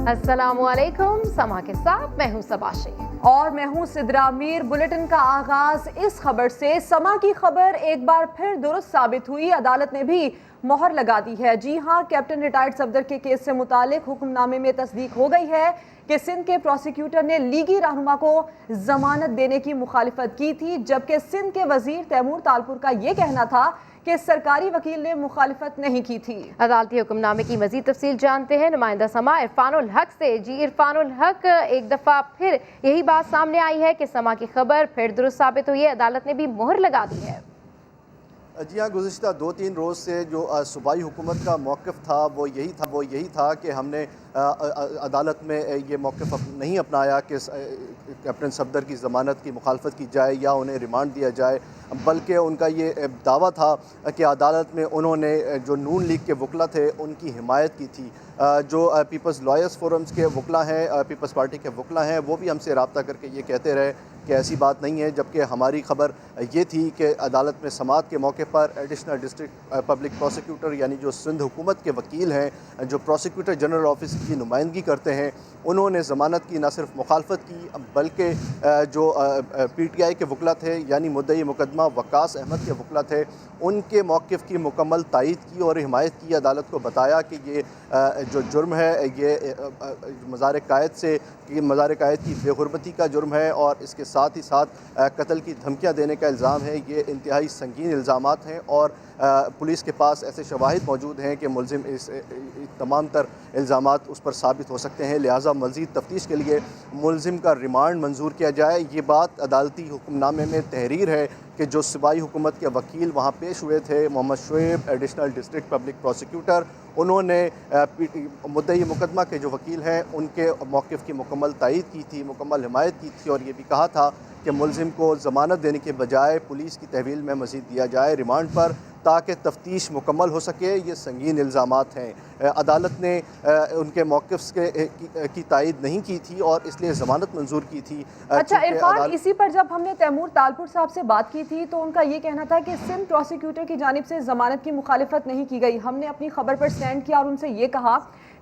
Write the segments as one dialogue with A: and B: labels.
A: अस्सलामुअलैकुम, समा के साथ मैं हूं सबाशी
B: और मैं हूं सिद्रा मीर। बुलेटिन का आगाज इस खबर से। समा की खबर एक बार फिर दुरुस्त साबित हुई, अदालत ने भी मोहर लगा दी है। जी हां, कैप्टन रिटायर्ड सफदर के केस से मुतालिक हुक्मनामे में तस्दीक हो गई है कि सिंध के प्रोसिक्यूटर ने लीगी रहनुमा को जमानत देने की मुखालिफत की थी, जबकि सिंध के वजीर तैमूर तालपुर का यह कहना था कि सरकारी वकील ने मुखालिफत नहीं की थी।
A: अदालती हुक्मनामे की मजीद तफसील जानते हैं नुमाइंदा समा इरफानुल हक से। जी इरफानुल हक, एक दफ़ा फिर यही बात सामने आई है कि समा की खबर फिर दुरुस्त साबित हुई है, अदालत ने भी मोहर लगा दी है।
C: जी हाँ, गुज़िश्ता 2-3 रोज़ से जो सूबाई हुकूमत का मौक़िफ़ था वो यही था कि हमने अदालत में ये मौक़िफ़ नहीं अपनाया कि कैप्टन सफदर की ज़मानत की मुखालफत की जाए या उन्हें रिमांड दिया जाए, बल्कि उनका ये दावा था कि अदालत में उन्होंने जो नून लीग के वकला थे उनकी हिमायत की थी। जो पीपल्स लॉयर्स फोरम्स के वकला हैं, पीपल्स पार्टी के वकला हैं, वो भी हमसे रब्ता करके ये कहते रहे कि ऐसी बात नहीं है, जबकि हमारी ख़बर ये थी कि अदालत में समाअत के मौके पर एडिशनल डिस्ट्रिक्ट पब्लिक प्रोसिक्यूटर यानी जो सिंध हुकूमत के वकील हैं, जो प्रोसिक्यूटर जनरल ऑफिस की नुमाइंदगी करते हैं, उन्होंने ज़मानत की न सिर्फ मुखालफत की बल्कि जो PTI के वकला थे यानी मुद्दई मुकदमा वकास अहमद के वकला थे, उनके मौक़िफ़ की मुकम्मल तायीद की और हिमायत की। अदालत को बताया कि ये जो जुर्म है ये मज़ार कायद की बेहुरमती का जुर्म है और इसके साथ ही साथ कत्ल की धमकियाँ देने का इल्ज़ाम है। ये इंतहाई संगीन इल्ज़ामात हैं और पुलिस के पास ऐसे शवाहिद मौजूद हैं कि मुलजिम इस तमाम तर इल्ज़ामात उस पर साबित हो सकते हैं, लिहाजा मज़ीद तफ्तीश के लिए मुलजिम का रिमांड मंजूर किया जाए। ये बात अदालती हुक्मनामे में तहरीर है कि जो सूबाई हुकूमत के वकील वहाँ पेश हुए थे, Mohammad Shoaib additional district public prosecutor, उन्होंने मुद्दई मुकदमा के जो वकील हैं उनके मौक़िफ़ की मुकम्मल तायीद की थी, मुकम्मल हिमायत की थी और ये भी कहा था कि मुलजिम को ज़मानत देने के बजाय पुलिस की तहवील में मज़ीद दिया जाए रिमांड पर, ताकि तफ्तीश मुकम्मल हो सके। ये संगीन इल्ज़ामात हैं। अदालत ने उनके मौक़िफ़ की तायीद नहीं की थी और इसलिए ज़मानत मंजूर की थी।
B: अच्छा इरफान, इसी पर जब हमने तैमूर तालपुर साहब से बात की थी तो उनका ये कहना था कि सिंध प्रोसिक्यूटर की जानिब से ज़मानत की मुखालिफत नहीं की गई। हमने अपनी खबर पर स्टैंड किया और उनसे ये कहा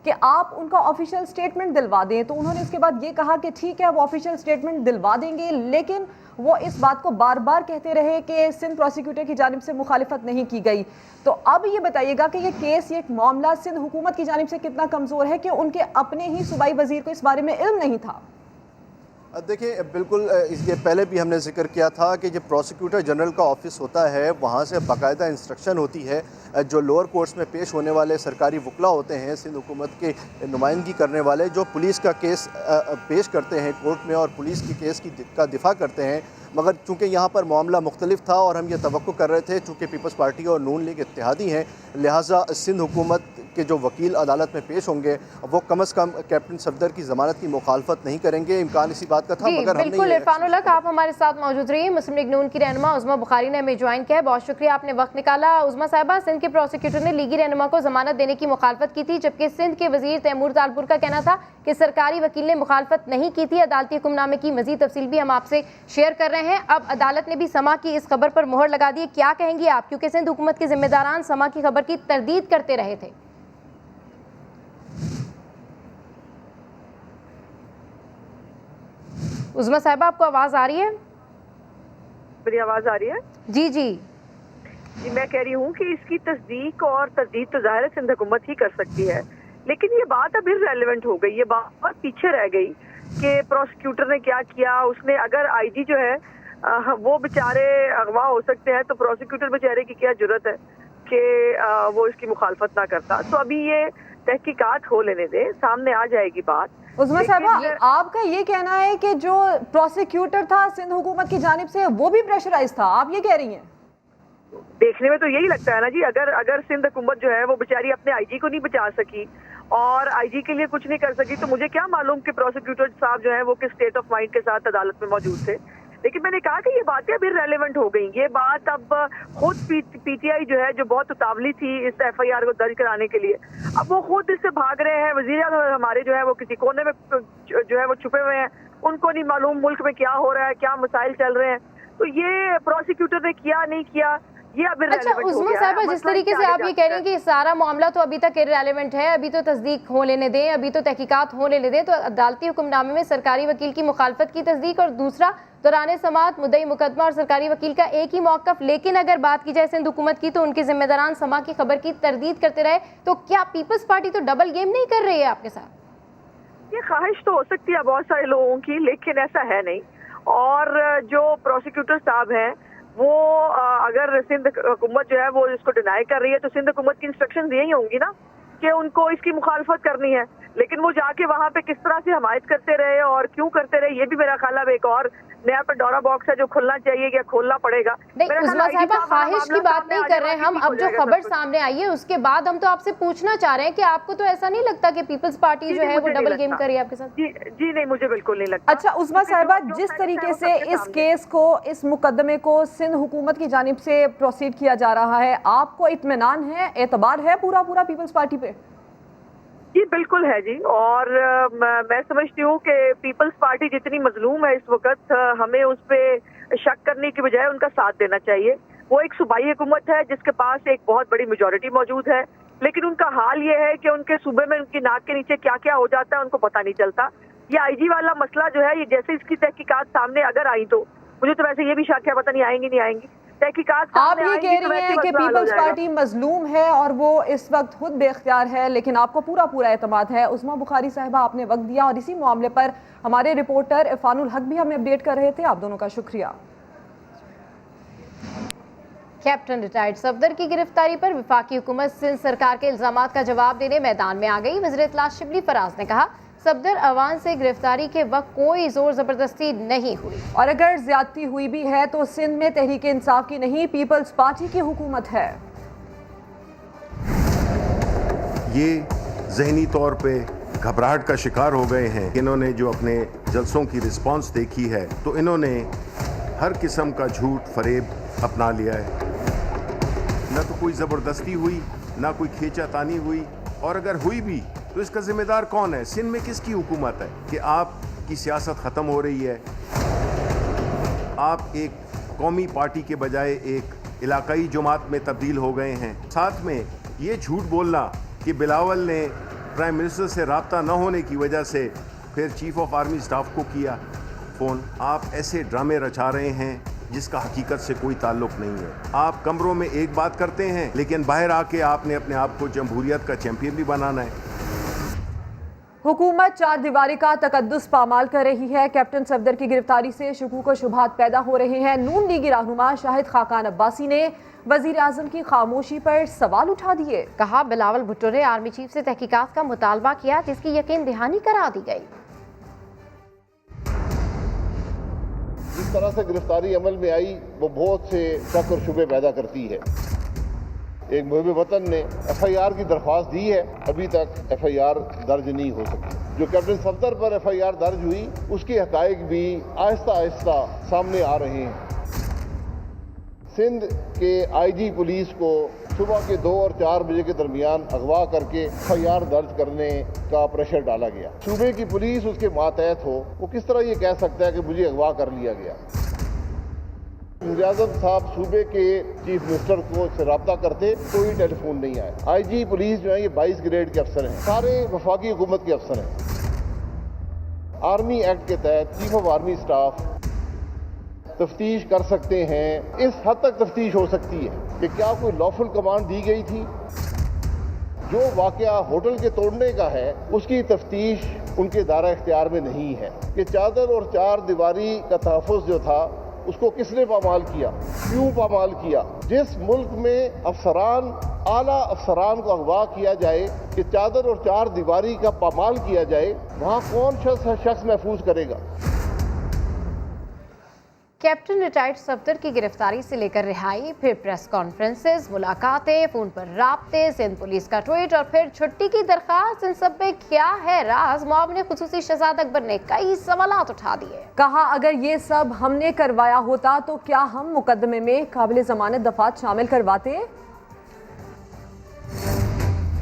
B: कि आप उनका ऑफिशियल स्टेटमेंट दिलवा दें, तो उन्होंने उसके बाद ये कहा कि ठीक है वो ऑफिशियल स्टेटमेंट दिलवा देंगे, लेकिन वो इस बात को बार बार कहते रहे कि सिंध प्रोसिक्यूटर की जानिब से मुखालिफत नहीं की गई। तो अब ये बताइएगा कि ये केस, ये मामला सिंध हुकूमत की जानिब से कितना कमज़ोर है कि उनके अपने ही सूबाई वजीर को इस बारे में इल्म नहीं था।
C: देखिए, बिल्कुल इसके पहले भी हमने जिक्र किया था कि जब प्रोसिक्यूटर जनरल का ऑफिस होता है वहाँ से बाकायदा इंस्ट्रक्शन होती है, जो लोअर कोर्ट्स में पेश होने वाले सरकारी वकला होते हैं, सिंध हुकूमत के नुमाइंदगी करने वाले, जो पुलिस का केस पेश करते हैं कोर्ट में और पुलिस की केस का दिफा करते हैं, मगर चूँकि यहाँ पर मामला मुख्तलिफ था और हम ये तवक्को कर रहे थे चूँकि पीपल्स पार्टी और नून लीग इत्तेहादी हैं, लिहाजा सिंध हुकूमत के जो वकील अदालत में पेश होंगे वो कम अज़ कम कैप्टन सफदर की ज़मानत की मुखालफत नहीं करेंगे। इम्कान इसी बात का था, मगर
A: बिल्कुल इरफानुल हक, आप हमारे साथ मौजूद रही। मुस्लिम लीग नून की रहनुमा उज़मा बुखारी ने हमें ज्वाइन किया है, बहुत शुक्रिया, आपने वक्त निकाला। उज़मा साहिबा, सिंध के प्रोसिक्यूटर ने लीगी रहनुमा को जमानत देने की मुखालफत की थी, जबकि सिंध के वजीर तैमूर तालपुर का कहना था कि सरकारी वकील ने मुखालफत नहीं की थी। अदालती हुक्मनामे की मजीद तफसील भी हम आपसे शेयर कर रहे हैं। अब अदालत ने भी समा की इस खबर पर मोहर लगा दी, क्या कहेंगी आप, क्योंकि सिंध हुकूमत के जिम्मेदारान समा की खबर की तरदीद करते रहे थे। उज़मा साहिबा, आपको आवाज़ आ रही है?
D: मेरी आवाज़ आ रही है?
A: जी जी
D: जी, मैं कह रही हूँ कि इसकी तस्दीक और तरदीद तो ज़ाहिर है सिंध हुकूमत ही कर सकती है, लेकिन ये बात अब इर्रेलेवेंट हो गई, ये बात बहुत पीछे रह गई कि प्रोसिक्यूटर ने क्या किया। उसने अगर IG जो है वो बेचारे अगवा हो सकते हैं, तो प्रोसिक्यूटर बेचारे की क्या जुर्रत है कि वो इसकी मुखालफत ना करता। तो अभी ये तहकीकात हो लेने दे, सामने आ जाएगी बात।
B: उज़मा साहिबा, आपका ये कहना है कि जो प्रोसिक्यूटर था सिंध हुकूमत की जानिब से वो भी प्रेशराइज था, आप ये कह रही हैं?
D: देखने में तो यही लगता है ना जी। अगर सिंध हुकूमत जो है वो बेचारी अपने IG को नहीं बचा सकी और IG के लिए कुछ नहीं कर सकी, तो मुझे क्या मालूम कि प्रोसिक्यूटर साहब जो है वो किस स्टेट ऑफ माइंड के साथ अदालत में मौजूद थे। लेकिन मैंने कहा कि ये बातें अब इर्रेलेवेंट हो गई। ये बात अब खुद PTI जो है, जो बहुत उतावली थी इस FIR को दर्ज कराने के लिए, अब वो खुद इससे भाग रहे हैं। वज़ीर आज़म हमारे जो है वो किसी कोने में जो है वो छुपे हुए हैं, उनको नहीं मालूम मुल्क में क्या हो रहा है, क्या मसाइल चल रहे हैं। तो ये प्रोसिक्यूटर ने किया नहीं किया, ये अब
A: अच्छा
D: irrelevant हो
A: उस्मा
D: गया है।
A: साहिबा, जिस
D: मसला
A: तरीके से
D: इससे
A: आप ये
D: आगे
A: कह रहे हैं
D: जा
A: कि सारा मामला तो अभी तक इररेलेवेंट है, अभी तो तस्दीक हो लेने दें, अभी तो तहकीकात हो लेने दें, तो अदालती हुक्मनामे में सरकारी वकील की मुखालफत की तस्दीक और दूसरा दौरान समाअत मुद्दई मुकदमा और सरकारी वकील का एक ही मौक़िफ़। लेकिन अगर बात की जाए सिंध हुकूमत की तो उनके जिम्मेदारान समा की खबर की तरदीद करते रहे, तो क्या पीपल्स पार्टी तो डबल गेम नहीं कर रही है आपके साथ?
D: ये ख्वाहिश तो हो सकती है बहुत सारे लोगों की, लेकिन ऐसा है नहीं। और जो प्रोसिक्यूटर साहब हैं वो अगर सिंध हुकूमत जो है वो इसको डिनाई कर रही है तो सिंध हुकूमत की इंस्ट्रक्शंस यही होंगी ना कि उनको इसकी मुखालफत करनी है। लेकिन वो जाके वहाँ पे किस तरह से हमायत करते रहे और क्यों करते रहे, ये भी मेरा ख्याल है एक और नया पंडोरा बॉक्स है जो खुलना चाहिए या खोलना पड़ेगा।
A: नहीं उस्मा साहिबा, ख्वाहिश की बात नहीं कर रहे हैं हम, अब जो खबर
D: सब कुछ।
A: सामने आई है उसके बाद हम तो आपसे पूछना चाह रहे हैं कि आपको तो ऐसा नहीं लगता कि पीपल्स पार्टी
D: जी,
A: जो है वो
D: मुझे नहीं
A: डबल गेम
D: लगता।
A: कर रही है आपके साथ?
D: जी नहीं, मुझे बिल्कुल नहीं लगता।
B: अच्छा उस्मा
D: क्योंकि
B: साहिबा,
D: जो
B: जिस
D: फैक्ट्स
B: तरीके
D: हैं वो
B: से
D: सबके
B: इस
D: सामने
B: केस को, इस मुकदमे को सिंध हुकूमत की जानिब से प्रोसीड किया जा रहा है, आपको इत्मीनान है, एतबार है पूरा पूरा पीपल्स पार्टी पे?
D: जी बिल्कुल है जी। और मैं समझती हूँ कि पीपल्स पार्टी जितनी मजलूम है इस वक्त, हमें उस पर शक करने की बजाय उनका साथ देना चाहिए। वो एक सूबाई हुकूमत है जिसके पास एक बहुत बड़ी मेजॉरिटी मौजूद है, लेकिन उनका हाल ये है कि उनके सूबे में उनकी नाक के नीचे क्या क्या हो जाता है उनको पता नहीं चलता। ये आईजी वाला मसला जो है, ये जैसे इसकी तहकीकात सामने अगर आई तो मुझे तो वैसे ये भी शक है, पता नहीं आएंगी नहीं आएंगी तहकीकात
B: आप
D: सामने
B: ये
D: आएंगी
B: कह
D: तो
B: रही
D: वैसे
B: हैं कि
D: मसला हल हो
B: पीपल्स
D: जाएगा।
B: पार्टी मजलूम है और वो इस वक्त खुद बेख्तियार है, लेकिन आपको पूरा पूरा एतमाद है। उस्मा बुखारी साहिबा, आपने वक्त दिया और इसी मामले पर हमारे रिपोर्टर इरफानुल हक भी हमें अपडेट कर रहे थे। आप दोनों का शुक्रिया।
A: कैप्टन रिटायर्ड सफदर की गिरफ्तारी पर विफाकी हुकूमत सिंध सरकार के इल्जामात का जवाब देने मैदान में आ गई। वज़ीर इत्तला शिबली फराज ने कहा सफदर अवान से गिरफ्तारी के वक्त कोई जोर जबरदस्ती नहीं हुई
B: और अगर ज्यादती हुई भी है तो सिंध में तहरीक इंसाफ की नहीं, पीपल्स पार्टी की हुकूमत है।
E: ये जहनी तौर पे घबराहट का शिकार हो गए हैं। इन्होंने जो अपने जलसों की रिस्पांस देखी है तो इन्होंने हर किस्म का झूठ फरेब अपना लिया है। न तो कोई ज़बरदस्ती हुई, ना कोई खींचातानी हुई, और अगर हुई भी तो इसका जिम्मेदार कौन है? सिंध में किसकी हुकूमत है कि आपकी सियासत ख़त्म हो रही है? आप एक कौमी पार्टी के बजाय एक इलाकाई जमात में तब्दील हो गए हैं। साथ में ये झूठ बोलना कि बिलावल ने प्राइम मिनिस्टर से रब्ता न होने की वजह से फिर चीफ ऑफ आर्मी स्टाफ को किया फ़ोन। आप ऐसे ड्रामे रचा रहे हैं जिसका हकीकत से कोई ताल्लुक नहीं है। आप कमरों में एक बात करते हैं लेकिन बाहर आके आपने अपने आप को जमहूरियत का चैंपियन भी बनाना है।
B: हुकूमत चार दीवारी का तकद्दुस पामाल कर रही है। कैप्टन सफदर की गिरफ्तारी से शुकूक व शुबहात पैदा हो रहे हैं। नून लीगी रहनुमा शाहिद खाकान अब्बासी ने वजीर आजम की खामोशी पर सवाल उठा दिए।
A: कहा बिलावल भुट्टो ने आर्मी चीफ से तहकीकात का मुतालबा किया जिसकी यकीन दहानी करा दी गई।
F: जिस तरह से गिरफ्तारी अमल में आई वो बहुत से शक और शुबे पैदा करती है। एक मुहिब वतन ने FIR की दरख्वास्त दी है, अभी तक FIR दर्ज नहीं हो सकी। जो कैप्टन सफदर पर FIR दर्ज हुई उसके हकायक भी आहिस्ता आहिस्ता सामने आ रहे हैं। सिंध के IG पुलिस को सुबह के 2 और 4 बजे के दरमियान अगवा करके FIR दर्ज करने का प्रेशर डाला गया। सूबे की पुलिस उसके मातहत हो, वो किस तरह ये कह सकता है कि मुझे अगवा कर लिया गया? वज़ीर आज़म साहब सूबे के चीफ मिनिस्टर को से रब्ता करते, कोई टेलीफोन नहीं आया। IG पुलिस जो है ये 22 ग्रेड के अफसर हैं, सारे वफाकी हुकूमत के अफसर हैं। आर्मी एक्ट के तहत चीफ ऑफ आर्मी स्टाफ तफ्तीश कर सकते हैं। इस हद तक तफ्तीश हो सकती है कि क्या कोई लॉफुल कमांड दी गई थी। जो वाकया होटल के तोड़ने का है उसकी तफ्तीश उनके दायरा इख्तियार में नहीं है कि चादर और चार दीवारी का तहफ़्फ़ुज़ जो था उसको किसने पामाल किया, क्यों पामाल किया। जिस मुल्क में अफसरान, आला अफसरान को अगवा किया जाए कि चादर और चार दीवारी का पामाल किया जाए, वहाँ कौन शख्स महफूज करेगा।
A: कैप्टन रिटायर्ड सफदर की गिरफ्तारी से लेकर रिहाई, फिर प्रेस कॉन्फ्रेंसेस, मुलाकातें, फोन पर राब्ते, सिंध पुलिस का ट्वीट और फिर छुट्टी की दरखास्त, इन सब में क्या है राज? मुआविन खुसूसी शहजाद अकबर ने कई सवालात उठा दिए।
B: कहा अगर ये सब हमने करवाया होता तो क्या हम मुकदमे में काबिल जमानत दफात शामिल करवाते?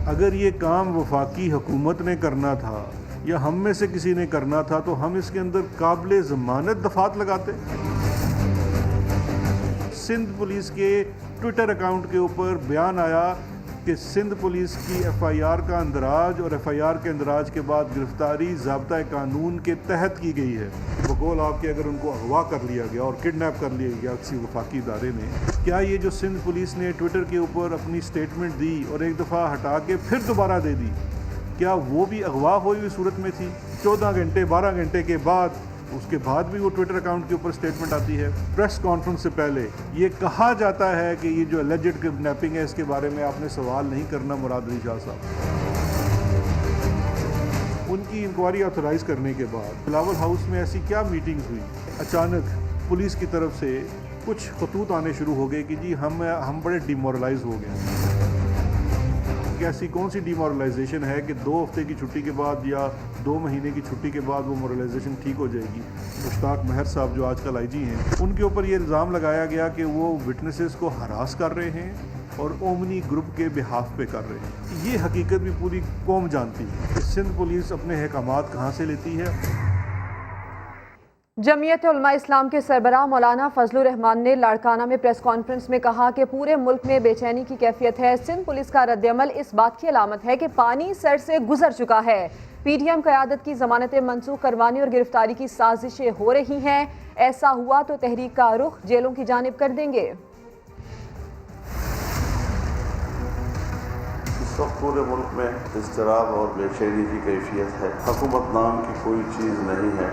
G: अगर ये काम वफाकी हुकूमत ने करना था या हम में से किसी ने करना था तो हम इसके अंदर काबिल ज़मानत दफात लगाते। सिंध पुलिस के ट्विटर अकाउंट के ऊपर बयान आया कि सिंध पुलिस की एफआईआर का अंदराज और एफआईआर के अंदराज के बाद गिरफ्तारी ज़ाब्ता कानून के तहत की गई है। बकौल आपके अगर उनको अगवा कर लिया गया और किडनैप कर लिया गया किसी वफाकी इदारे में, क्या ये जो सिंध पुलिस ने ट्विटर के ऊपर अपनी स्टेटमेंट दी और एक दफ़ा हटा के फिर दोबारा दे दी, क्या वो भी अगवा हुई हुई सूरत में थी? 14 घंटे 12 घंटे के बाद उसके बाद भी वो ट्विटर अकाउंट के ऊपर स्टेटमेंट आती है। प्रेस कॉन्फ्रेंस से पहले ये कहा जाता है कि ये जो एलिजेड किडनैपिंग है इसके बारे में आपने सवाल नहीं करना मुराद अली शाह साहब। उनकी इंक्वायरी ऑथराइज करने के बाद बिलावल हाउस में ऐसी क्या मीटिंग्स हुई, अचानक पुलिस की तरफ से कुछ खतूत आने शुरू हो गए कि जी हम बड़े डिमोरलाइज हो गए। ऐसी कौन सी डिमोरलाइजेशन है कि 2 हफ्ते की छुट्टी के बाद या 2 महीने की छुट्टी के बाद वो मोरलाइजेशन ठीक हो जाएगी? मुश्ताक महर साहब जो आजकल आईजी हैं, उनके ऊपर ये इल्ज़ाम लगाया गया कि वो विटनेसेस को हरास कर रहे हैं और ओमनी ग्रुप के बिहाफ पे कर रहे हैं। ये हकीकत भी पूरी कौम जानती है कि सिंध पुलिस अपने अहकामात कहाँ से लेती है।
B: जमीयत उलमा इस्लाम के सरबराह मौलाना फजलुर रहमान ने लाड़काना में प्रेस कॉन्फ्रेंस में कहा कि पूरे मुल्क में बेचैनी की कैफियत है। सिंध पुलिस का रद्दअमल इस बात की अलामत है कि पानी सर से गुजर चुका है। पीडीएम क़यादत की ज़मानतें मनसूख करवाने और गिरफ्तारी की साजिशें हो रही हैं। ऐसा हुआ तो तहरीक का रुख जेलों की जानिब कर देंगे।
H: इस वक्त पूरे मुल्क में इज़्तिराब और बेचैनी की कैफियत है। हुकूमत नाम की कोई चीज़ नहीं है।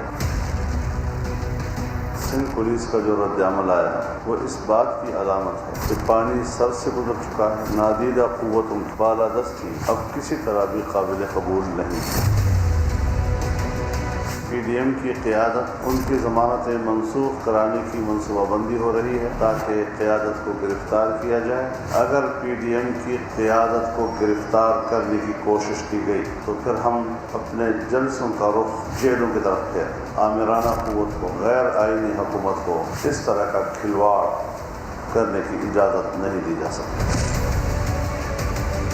H: सिंध पुलिस का जो रद्दअमल आया वो इस बात की अलामत है कि पानी सर से गुजर चुका है। नादीदा क़ुव्वतों की बालादस्ती अब किसी तरह भी काबिल कबूल नहीं। पीडीएम की क़यादत उनकी ज़मानतें मनसूख कराने की मनसूबाबंदी हो रही है ताकि क़यादत को गिरफ़्तार किया जाए। अगर पीडीएम की क़यादत को गिरफ़्तार करने की कोशिश की गई तो फिर हम अपने जलसों का रुख जेलों की तरफ है। आमिराना क़ुव्वत को, गैर आईनी हुकूमत को इस तरह का खिलवाड़ करने की इजाज़त नहीं दी जा सकती।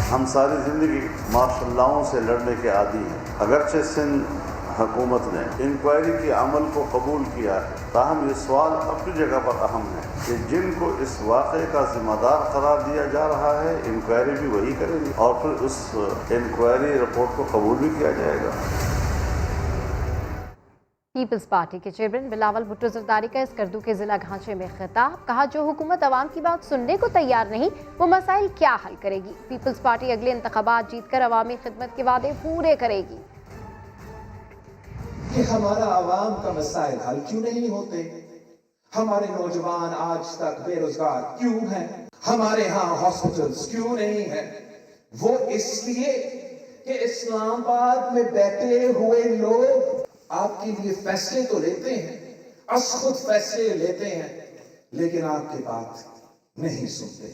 H: हम सारी ज़िंदगी मार्शल लॉ से लड़ने के आदी हैं। अगरचे सिंध हुकूमत ने इंक्वायरी के अमल को कबूल किया है, ताहम ये सवाल अपनी जगह पर अहम है कि जिनको इस वाक़े का ज़िम्मेदार करार दिया जा रहा है, इंक्वायरी भी वही करेंगे और फिर उस इंक्वायरी रिपोर्ट को कबूल भी किया जाएगा।
A: पीपल्स पार्टी के चेयरमैन बिलावल भुट्टो जरदारी का स्कर्दू के जिला ढांचे में खिताब। कहा, जो हुकूमत अवाम की बात सुनने को तैयार नहीं वो मसाइल क्या हल करेगी। पीपल्स पार्टी अगले इंतखाबात जीतकर अवामी खिदमत के वादे पूरे करेगी।
I: कि हमारा आवाम का मसाइल हल क्यों नहीं होते? हमारे नौजवान आज तक बेरोजगार क्यों हैं? हमारे यहाँ हॉस्पिटल्स क्यों नहीं हैं? वो इसलिए कि इस्लामाबाद में बैठे हुए लोग आपके लिए फैसले तो लेते हैं, खुद फैसले लेते हैं, लेकिन आपकी बात नहीं सुनते।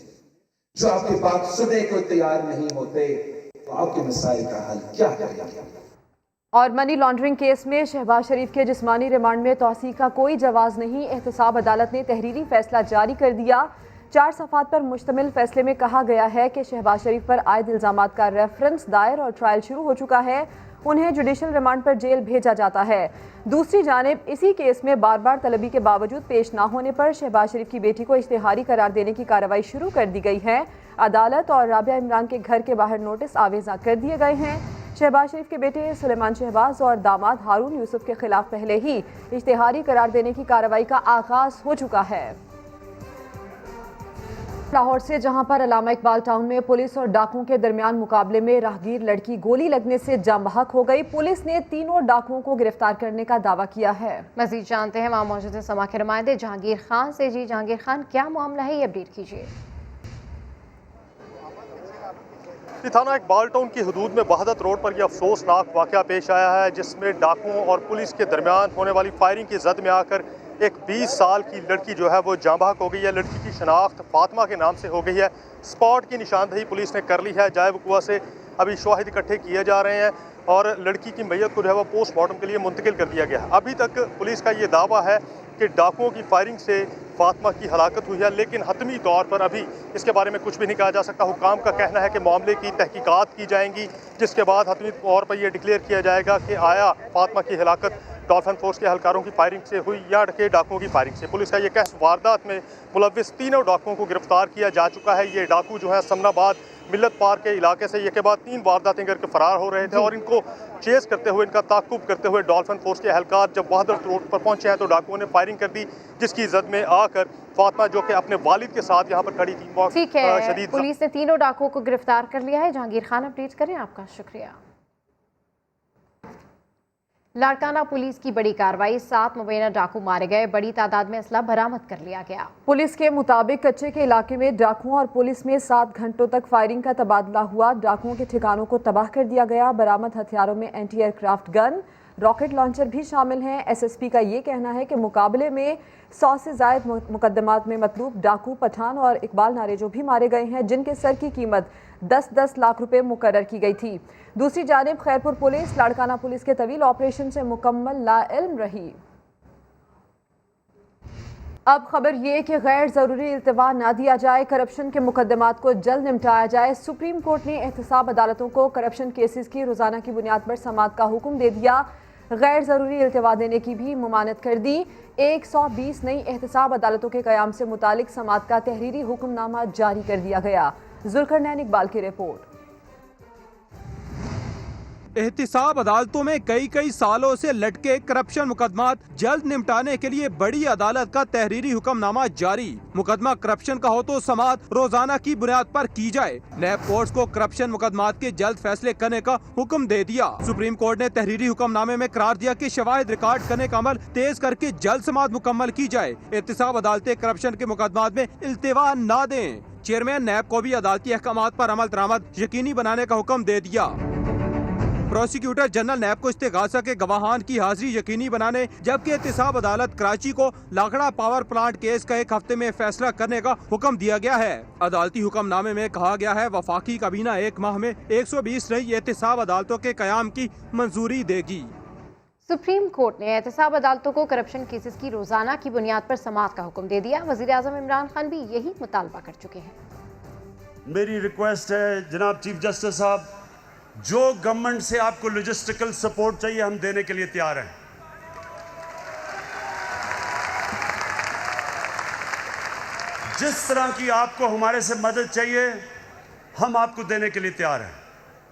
I: जो आपकी बात सुनने को तैयार नहीं होते तो आपके मसाइल का हल क्या करेंगे?
B: और मनी लॉन्ड्रिंग केस में शहबाज शरीफ के जिस्मानी रिमांड में तौसीक़ का कोई जवाज़ नहीं। एहतसाब अदालत ने तहरीरी फैसला जारी कर दिया। 4 सफ़ात पर मुश्तमिल फैसले में कहा गया है कि शहबाज शरीफ पर आयद इल्ज़ामात का रेफरेंस दायर और ट्रायल शुरू हो चुका है। उन्हें जुडिशल रिमांड पर जेल भेजा जाता है। दूसरी जानिब इसी केस में बार बार तलबी के बावजूद पेश ना होने पर शहबाज शरीफ की बेटी को इश्तिहारी करार देने की कार्रवाई शुरू कर दी गई है। अदालत और राबिया इमरान के घर के बाहर नोटिस आवेज़ा कर दिए गए हैं। शहबाज शरीफ के बेटे सुलेमान शहबाज और दामाद हारून यूसुफ के खिलाफ पहले ही इश्तिहारी करार देने की कार्रवाई का आगाज हो चुका है। लाहौर से, जहां पर अलामा इकबाल टाउन में पुलिस और डाकुओं के दरमियान मुकाबले में राहगीर लड़की गोली लगने से जाँ बहक हो गई। पुलिस ने तीनों डाकुओं को गिरफ्तार करने का दावा किया है। मजीद जानते हैं वहाँ मौजूद है समा के नुमाइंदे जहांगीर खान से। जी जहांगीर खान, क्या मामला है, ये अपडेट कीजिए।
J: थाना इकबाल टाउन की हदूद में बहादत रोड पर यह अफसोसनाक वाक़या पेश आया है, जिसमें डाकुओं और पुलिस के दरमियान होने वाली फायरिंग की जद में आकर एक 20 साल की लड़की जो है वो जाँ बहक हो गई है। लड़की की शनाख्त फातिमा के नाम से हो गई है। स्पॉट की निशानदही पुलिस ने कर ली है। जाए वक़ुआ से अभी शवाहिद इकट्ठे किए जा रहे हैं और लड़की की मैयत को जो है वो पोस्टमार्टम के लिए मुंतकिल कर दिया गया है। अभी तक पुलिस का ये दावा है कि डाकुओं की फायरिंग से फातिमा की हलाकत हुई है, लेकिन हतमी तौर पर अभी इसके बारे में कुछ भी नहीं कहा जा सकता। हुकाम का कहना है कि मामले की तहकीकात की जाएंगी, जिसके बाद हतमी तौर पर यह डिक्लेयर किया जाएगा कि आया फातिमा की हलाकत डॉल्फिन फोर्स के एहलकारों की फायरिंग से हुई या के डाकुओं की फायरिंग से। पुलिस का यह कहना, वारदात में मुलविस तीनों डाकुओं को गिरफ्तार किया जा चुका है। ये डाकू जो है समनाबाद मिल्लत पार्क के इलाके से ये के बाद 3 वारदातें करके फरार हो रहे थे और इनको चेस करते हुए, इनका ताक़ुब करते हुए डॉल्फिन फोर्स के एहलकार जब बहादुर रोड पर पहुंचे हैं तो डाकुओं ने फायरिंग कर दी, जिसकी जद में आकर फातिमा जो कि अपने वालिद के साथ यहाँ पर खड़ी थी।
A: ठीक है, पुलिस ने तीनों डाकुओं को गिरफ्तार कर लिया है। जहांगीर खान अपडेट करें, आपका शुक्रिया। लाड़काना पुलिस की बड़ी कार्रवाई, 7 मुबैना डाकू मारे गए, बड़ी तादाद में असला बरामद कर लिया गया।
B: पुलिस के मुताबिक कच्चे के इलाके में डाकुओं और पुलिस में 7 घंटों तक फायरिंग का तबादला हुआ। डाकुओं के ठिकानों को तबाह कर दिया गया। बरामद हथियारों में anti aircraft gun, rocket launcher भी शामिल हैं। एसएसपी का ये कहना है कि मुकाबले में 100 से ज़ायद मुकदमात में मतलूब डाकू, पठान और इकबाल नारे जो भी मारे गए हैं, जिनके सर की कीमत 10-10 लाख रुपए मुकर्रर की गई थी। दूसरी जानिब खैरपुर पुलिस लाड़काना पुलिस के तवील ऑपरेशन से मुकम्मल लाइल्म रही। अब खबर ये कि गैर ज़रूरी इल्तिवा ना दिया जाए, करप्शन के मुकदमात को जल्द निपटाया जाए। सुप्रीम कोर्ट ने एहतसाब अदालतों को करप्शन केसेस की रोज़ाना की बुनियाद पर समाअत का हुक्म दे दिया। गैर ज़रूरी इल्तिवा देने की भी ममानत कर दी। 120 नई एहतसाब अदालतों के क़याम से मुतालिक समाअत का तहरीरी हुक्मनामा जारी कर दिया गया। जुल्करनैन इकबाल की रिपोर्ट।
K: एहतिसाब अदालतों में कई सालों से लटके करप्शन मुकदमात जल्द निपटाने के लिए बड़ी अदालत का तहरीरी हुक्मनामा जारी। मुकदमा करप्शन का हो तो समाअत रोजाना की बुनियाद पर की जाए। नैब कोर्ट्स को करप्शन मुकदमात के जल्द फैसले करने का हुक्म दे दिया। सुप्रीम कोर्ट ने तहरीरी हुक्मनामे में करार दिया कि शवाहिद रिकॉर्ड करने का अमल तेज करके जल्द समाअत मुकम्मल की जाए। एहतिसाब अदालतें करप्शन के मुकदमात में इल्तिवा न दें। चेयरमैन नैब को भी अदालती अहकामात पर अमल दरामद यकीनी बनाने का हुक्म दे दिया। प्रोसिक्यूटर जनरल नैब को इस्तेगासा के गवाहान की हाजिरी यकीनी बनाने, जबकि एहतिसाब अदालत कराची को लाखड़ा पावर प्लांट केस का 1 हफ्ते में फैसला करने का हुक्म दिया गया है। अदालती हुक्मनामे में कहा गया है वफाकी काबीना 1 माह में 120 नई एहतिसाब अदालतों के कयाम की मंजूरी देगी।
A: सुप्रीम कोर्ट ने एहतसाब अदालतों को करप्शन केसेस की रोजाना की बुनियाद पर समाअत का हुक्म दे दिया। वजीर आजम इमरान खान भी यही मुतालबा कर चुके हैं।
L: मेरी रिक्वेस्ट है जनाब चीफ जस्टिस साहब, जो गवर्नमेंट से आपको लॉजिस्टिकल सपोर्ट चाहिए हम देने के लिए तैयार हैं। जिस तरह की आपको हमारे से मदद चाहिए हम आपको देने के लिए तैयार हैं,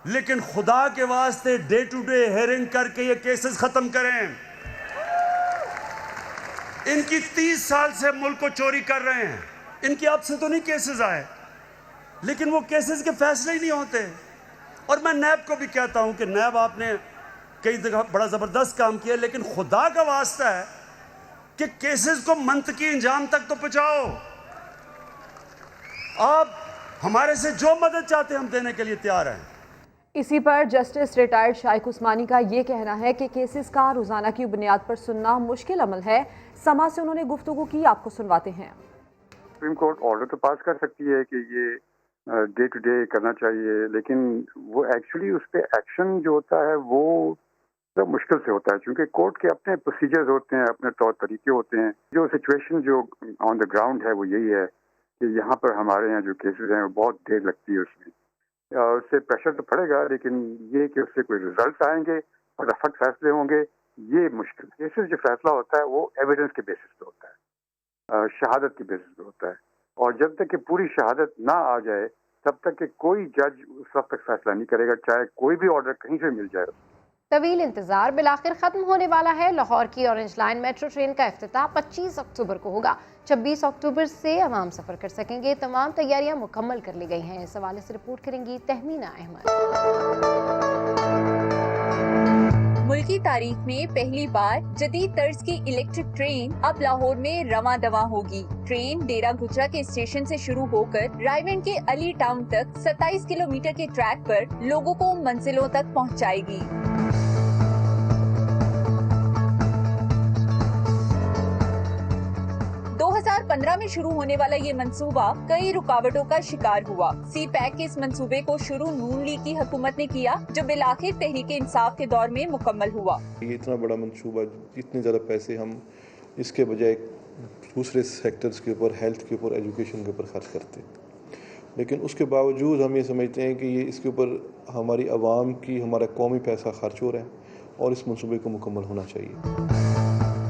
L: लेकिन खुदा के वास्ते डे टू डे हेयरिंग करके ये केसेस खत्म करें। इनकी 30 साल से मुल्क को चोरी कर रहे हैं, इनकी आपसे तो नहीं केसेस आए, लेकिन वो केसेस के फैसले ही नहीं होते। और मैं नैब को भी कहता हूं कि नैब आपने कई जगह बड़ा ज़बरदस्त काम किया, लेकिन खुदा का वास्ता है कि केसेस को मंतकी इंजाम तक तो पहुंचाओ। आप हमारे से जो मदद चाहते हैं हम देने के लिए तैयार हैं।
B: इसी पर जस्टिस रिटायर्ड शाइक उस्मानी का ये कहना है कि केसेस का रोजाना की बुनियाद पर सुनना मुश्किल अमल है। समा से उन्होंने गुफ्तगू की, आपको सुनवाते हैं।
M: सुप्रीम कोर्ट ऑर्डर तो पास कर सकती है कि ये डे टू डे करना चाहिए, लेकिन वो एक्चुअली उस पर एक्शन जो होता है वो तो मुश्किल से होता है, क्योंकि कोर्ट के अपने प्रोसीजर्स होते हैं, अपने तौर तरीके होते हैं। जो सिचुएशन जो ऑन द ग्राउंड है वो यही है कि यहाँ पर हमारे यहाँ जो केसेस हैं वो बहुत देर लगती है उसमें। उससे प्रेशर तो पड़ेगा, लेकिन ये कि उससे कोई रिजल्ट आएंगे और फटाफट फैसले होंगे, ये मुश्किल। केसेस जो फैसला होता है वो एविडेंस के बेसिस पे होता है, शहादत के बेसिस पे होता है, और जब तक कि पूरी शहादत ना आ जाए तब तक कि कोई जज उस वक्त तक फैसला नहीं करेगा, चाहे कोई भी ऑर्डर कहीं से मिल जाए।
A: तवील इंतजार बिलाखिर खत्म होने वाला है। लाहौर की ऑरेंज लाइन मेट्रो ट्रेन का इफ्तिताह 25 अक्टूबर को होगा। 26 अक्टूबर से आवाम सफर कर सकेंगे। तमाम तैयारियां मुकम्मल कर ली गई हैं। इस हवाले से रिपोर्ट करेंगी तहमीना अहमद।
N: मुल्की तारीख में पहली बार जदीद तर्ज की इलेक्ट्रिक ट्रेन अब लाहौर में रवां दवा होगी। ट्रेन डेरा गुजरा के स्टेशन से शुरू होकर रायवेंड के अली टाउन तक 27 किलोमीटर के ट्रैक पर लोगों को मंजिलों तक पहुंचाएगी। 2015 में शुरू होने वाला ये मंसूबा कई रुकावटों का शिकार हुआ। सी पैक के इस मंसूबे को शुरू नून लीग की हुकूमत ने किया, जो बिलाखिर तहरीक इंसाफ के दौर में मुकम्मल हुआ।
O: ये इतना बड़ा मंसूबा, इतने ज़्यादा पैसे हम इसके बजाय दूसरे सेक्टर्स के ऊपर, हेल्थ के ऊपर, एजुकेशन के ऊपर खर्च करते। लेकिन उसके बावजूद हम ये समझते हैं कि ये इसके ऊपर हमारी आवाम की, हमारा कौमी पैसा खर्च हो रहा है और इस मंसूबे को मुकम्मल होना चाहिए।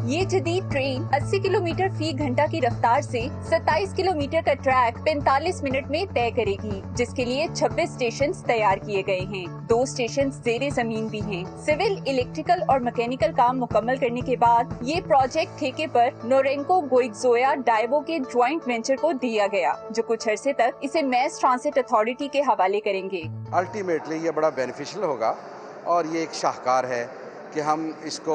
N: ये जदीद ट्रेन 80 किलोमीटर फी घंटा की रफ्तार से 27 किलोमीटर का ट्रैक 45 मिनट में तय करेगी, जिसके लिए 26 स्टेशन तैयार किए गए हैं। 2 स्टेशन ज़ेरे जमीन भी हैं। सिविल, इलेक्ट्रिकल और मैकेनिकल काम मुकम्मल करने के बाद ये प्रोजेक्ट ठेके पर नोरेंको गोइक्सोया डाइवो के ज्वाइंट वेंचर को दिया गया, जो कुछ अरसे तक इसे मैस ट्रांसिट अथॉरिटी के हवाले करेंगे।
P: अल्टीमेटली ये बड़ा बेनिफिशियल होगा और ये एक शाहकार है कि हम इसको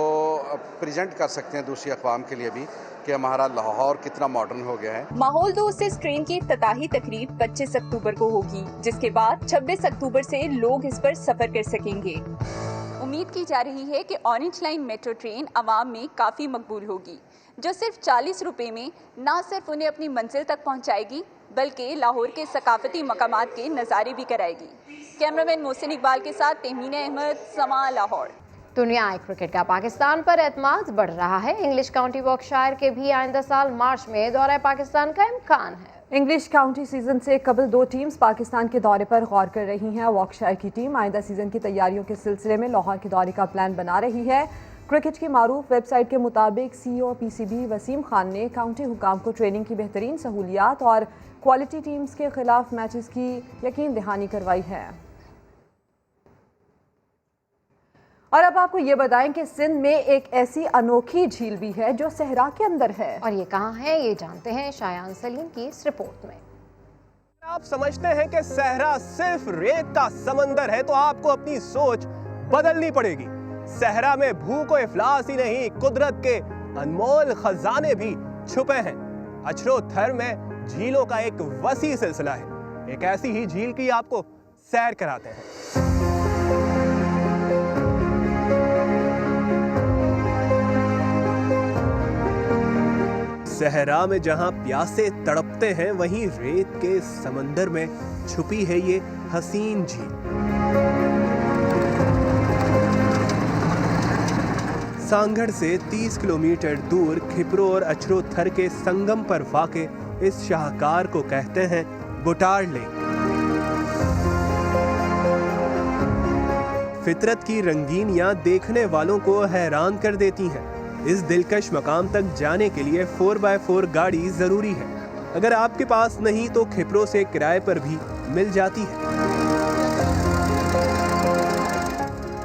P: प्रेजेंट कर सकते हैं दूसरी अक़वाम के लिए भी कि हमारा लाहौर कितना मॉडर्न हो गया है।
N: माहौल दोस्त इस ट्रेन की इफ्तिताही तकरीब 25 अक्टूबर को होगी, जिसके बाद 26 अक्टूबर से लोग इस पर सफर कर सकेंगे। उम्मीद की जा रही है कि ऑरेंज लाइन मेट्रो ट्रेन आवाम में काफी मकबूल होगी, जो सिर्फ 40 रुपए में न सिर्फ उन्हें अपनी मंजिल तक पहुंचाएगी, बल्कि लाहौर के सकाफती मकामात के नज़ारे भी कराएगी। कैमरामैन मोहसिन इकबाल के साथ तहमीना अहमद, समा, लाहौर।
A: दुनियाई क्रिकेट का पाकिस्तान पर एतमाद बढ़ रहा है। इंग्लिश काउंटी वॉर्कशायर के भी आइंदा साल मार्च में दौरा पाकिस्तान का इम्कान है।
B: इंग्लिश काउंटी सीजन से कबल 2 टीम्स पाकिस्तान के दौरे पर गौर कर रही हैं। वॉर्कशायर की टीम आइंदा सीजन की तैयारियों के सिलसिले में लाहौर के दौरे का प्लान बना रही है। क्रिकेट की मारूफ वेबसाइट के मुताबिक CEO PCB वसीम खान ने काउंटी हुकाम को ट्रेनिंग की बेहतरीन सहूलियात और क्वालिटी टीम्स के खिलाफ मैचेस की यकीन दहानी करवाई है। और अब आपको ये बताएं कि सिंध में एक ऐसी अनोखी झील भी है जो सहरा के अंदर है,
A: और ये कहाँ है ये जानते हैं शायान सलीम की इस रिपोर्ट में।
Q: आप समझते हैं कि सहरा सिर्फ रेत का समंदर है तो आपको अपनी सोच बदलनी पड़ेगी। सहरा में भूख व इफलास ही नहीं, कुदरत के अनमोल खजाने भी छुपे हैं। अछरो-थर में झीलों का एक वसी सिलसिला है। एक ऐसी ही झील की आपको सैर कराते हैं। सहरा में जहां प्यासे तड़पते हैं, वहीं रेत के समंदर में छुपी है ये हसीन झील। सांगड़ से 30 किलोमीटर दूर खिपरो और अछरो-थर के संगम पर वाक़े इस शाहकार को कहते हैं बुटार लेक। फितरत की रंगीनियां देखने वालों को हैरान कर देती हैं। इस दिलकश मकाम तक जाने के लिए 4x4 गाड़ी जरूरी है। अगर आपके पास नहीं तो खिपरो से किराए पर भी मिल जाती है।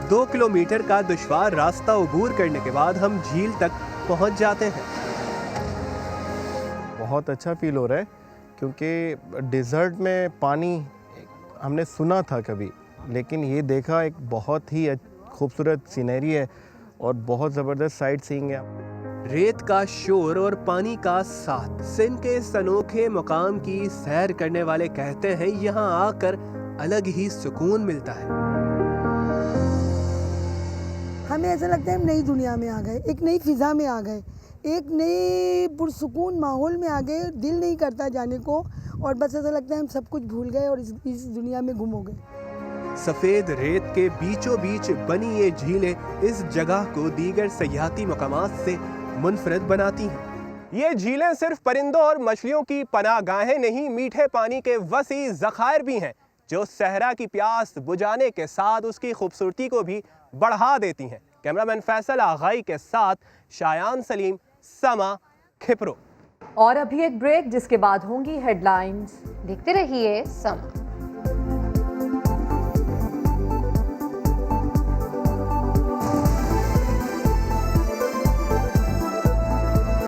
Q: 2 किलोमीटर का दुश्वार रास्ता अबूर करने के बाद हम झील तक पहुंच जाते हैं।
R: बहुत अच्छा फील हो रहा है क्योंकि डिज़र्ट में पानी हमने सुना था कभी, लेकिन ये देखा एक बहुत ही खूबसूरत सीनरी है और बहुत ज़बरदस्त साइट सीइंग है।
Q: रेत का शोर और पानी का साथ, सिंध के इस अनोखे मुकाम की सैर करने वाले कहते हैं यहाँ आकर अलग ही सुकून मिलता है।
S: हमें ऐसा लगता है हम नई दुनिया में आ गए, एक नई फिजा में आ गए, एक नई पुरसुकून माहौल में आ गए। दिल नहीं करता जाने को और बस ऐसा लगता है हम सब कुछ भूल गए और इस दुनिया में गुम हो गए।
Q: सफेद रेत के बीचों बीच बनी ये झीलें इस जगह को दीगर सयाहती मकामात से मुनफरद बनाती हैं। ये झीलें सिर्फ परिंदों और मछलियों की पनाहगाहें नहीं, मीठे पानी के वसी ज़खायर भी हैं जो सहरा की प्यास बुझाने के साथ उसकी खूबसूरती को भी बढ़ा देती हैं। कैमरामैन फैसल आगाई के साथ शायान सलीम, समा, खिपरो।
B: और अभी एक ब्रेक जिसके बाद होंगी हेडलाइंस।
A: देखते रहिए समा।